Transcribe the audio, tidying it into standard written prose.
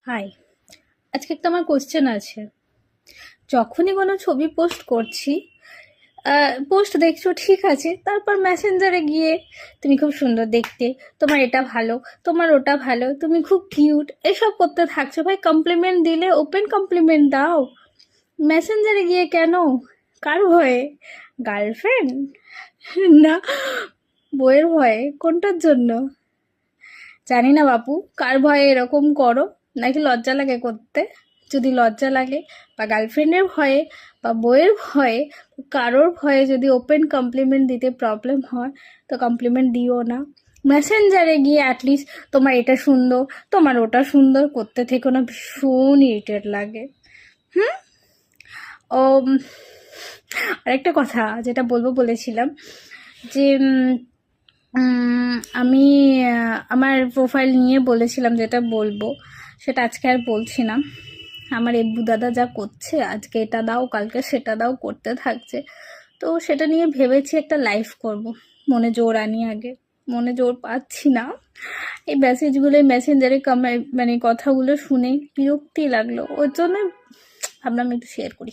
High, আজকে একটা আমার কোশ্চেন আছে। যখনই কোনো ছবি পোস্ট করছি, পোস্ট দেখছো ঠিক আছে, তারপর মেসেঞ্জারে গিয়ে তুমি খুব সুন্দর দেখতে, তোমার এটা ভালো, তোমার ওটা ভালো, তুমি খুব কিউট, এসব করতে থাকছো। ভাই, কমপ্লিমেন্ট দিলে ওপেন কমপ্লিমেন্ট দাও, মেসেঞ্জারে গিয়ে কেন? কার ভয়ে? গার্লফ্রেন্ড না বইয়ের ভয়ে? কোনটার জন্য জানি না বাপু, কার ভয়ে এরকম করো? নাকি লজ্জা লাগে করতে? যদি লজ্জা লাগে বা গার্লফ্রেন্ডের ভয়ে বা বইয়ের ভয়ে, কারোর ভয়ে যদি ওপেন কমপ্লিমেন্ট দিতে প্রবলেম হয়, তো কমপ্লিমেন্ট দিও না। মেসেঞ্জারে গিয়ে অ্যাটলিস্ট তোমার এটা সুন্দর, তোমার ওটা সুন্দর করতে থেকো না, ভীষণ ইরিটেট লাগে। হুম। ও আরেকটা কথা যেটা বলবো বলেছিলাম, যে আমি আমার প্রোফাইল নিয়ে বলেছিলাম, যেটা বলবো সেটা আজকে আর বলছি না। আমার এবু দাদা যা করছে, আজকে এটা দাও কালকে সেটা দাও করতে থাকছে, তো সেটা নিয়ে ভেবেছি একটা লাইভ করব। মনে জোর আনি আগে, মনে জোর পাচ্ছি না। এই মেসেজগুলো, মেসেঞ্জারে মানে কথাগুলো শুনে বিরক্তি লাগলো, ওর জন্য ভাবলাম একটু শেয়ার করি।